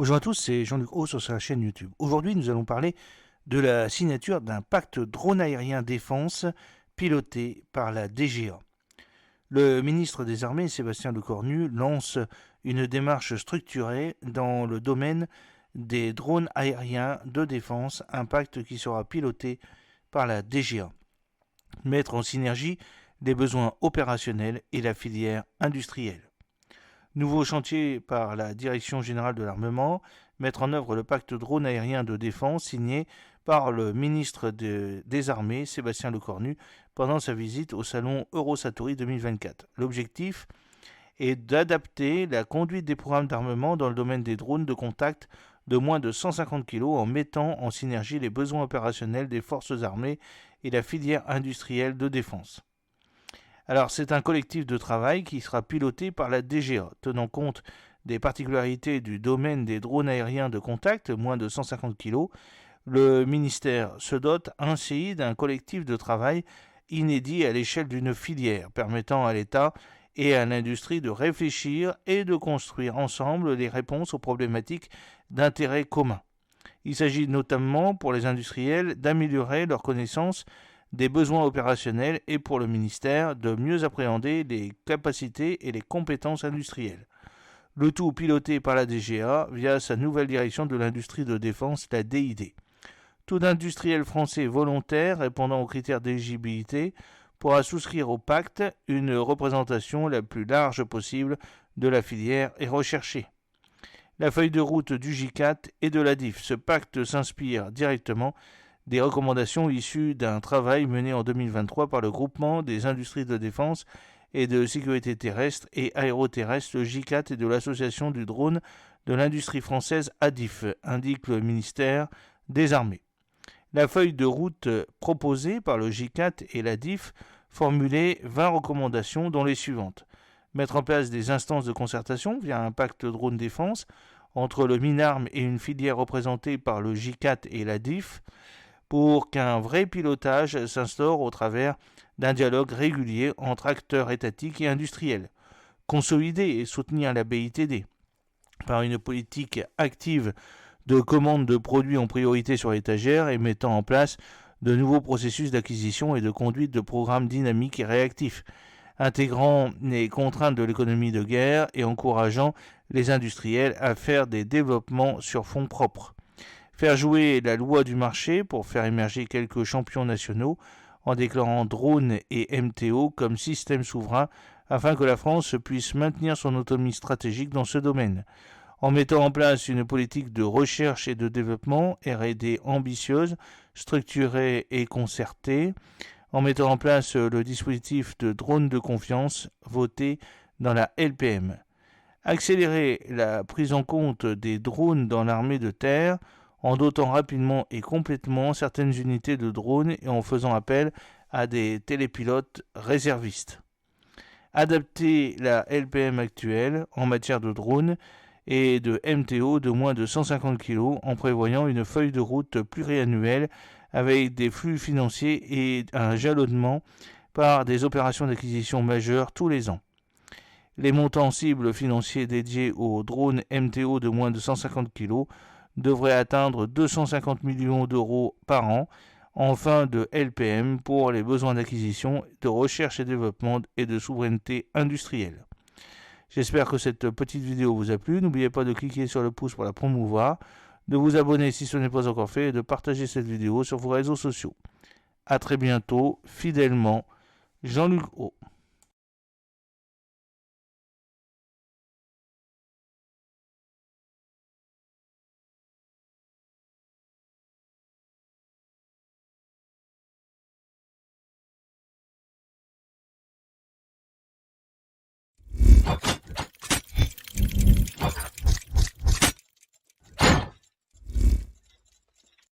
Bonjour à tous, c'est Jean-Luc Haut sur sa chaîne YouTube. Aujourd'hui, nous allons parler de la signature d'un pacte drone aérien défense piloté par la DGA. Le ministre des Armées, Sébastien Lecornu, lance une démarche structurée dans le domaine des drones aériens de défense, un pacte qui sera piloté par la DGA. Mettre en synergie les besoins opérationnels et la filière industrielle. Nouveau chantier par la Direction générale de l'armement, mettre en œuvre le pacte drone aérien de défense signé par le ministre des Armées, Sébastien Lecornu, pendant sa visite au salon Eurosatory 2024. L'objectif est d'adapter la conduite des programmes d'armement dans le domaine des drones de contact de moins de 150 kg en mettant en synergie les besoins opérationnels des forces armées et la filière industrielle de défense. Alors, c'est un collectif de travail qui sera piloté par la DGA, tenant compte des particularités du domaine des drones aériens de contact, moins de 150 kg. Le ministère se dote ainsi d'un collectif de travail inédit à l'échelle d'une filière, permettant à l'État et à l'industrie de réfléchir et de construire ensemble les réponses aux problématiques d'intérêt commun. Il s'agit notamment pour les industriels d'améliorer leur connaissance des besoins opérationnels et pour le ministère de mieux appréhender les capacités et les compétences industrielles. Le tout piloté par la DGA via sa nouvelle direction de l'industrie de défense, la DID. Tout industriel français volontaire répondant aux critères d'éligibilité pourra souscrire au pacte. Une représentation la plus large possible de la filière est recherchée. La feuille de route du GICAT et de la DIF. Ce pacte s'inspire directement des recommandations issues d'un travail mené en 2023 par le groupement des industries de défense et de sécurité terrestre et aéroterrestre, le GICAT, et de l'association du drone de l'industrie française ADIF, indique le ministère des Armées. La feuille de route proposée par le GICAT et l'ADIF formulait 20 recommandations dont les suivantes. Mettre en place des instances de concertation via un pacte drone défense entre le MINARM et une filière représentée par le GICAT et l'ADIF, pour qu'un vrai pilotage s'instaure au travers d'un dialogue régulier entre acteurs étatiques et industriels. Consolider et soutenir la BITD par une politique active de commande de produits en priorité sur l'étagère et mettant en place de nouveaux processus d'acquisition et de conduite de programmes dynamiques et réactifs, intégrant les contraintes de l'économie de guerre et encourageant les industriels à faire des développements sur fonds propres. Faire jouer la loi du marché pour faire émerger quelques champions nationaux en déclarant drone et MTO comme système souverain afin que la France puisse maintenir son autonomie stratégique dans ce domaine. En mettant en place une politique de recherche et de développement R&D ambitieuse, structurée et concertée, en mettant en place le dispositif de drone de confiance voté dans la LPM. Accélérer la prise en compte des drones dans l'armée de terre en dotant rapidement et complètement certaines unités de drones et en faisant appel à des télépilotes réservistes. Adapter la LPM actuelle en matière de drones et de MTO de moins de 150 kg en prévoyant une feuille de route pluriannuelle avec des flux financiers et un jalonnement par des opérations d'acquisition majeures tous les ans. Les montants cibles financiers dédiés aux drones MTO de moins de 150 kg devrait atteindre 250 millions d'euros par an en fin de LPM pour les besoins d'acquisition, de recherche et développement et de souveraineté industrielle. J'espère que cette petite vidéo vous a plu. N'oubliez pas de cliquer sur le pouce pour la promouvoir, de vous abonner si ce n'est pas encore fait et de partager cette vidéo sur vos réseaux sociaux. A très bientôt, fidèlement, Jean-Luc Haut.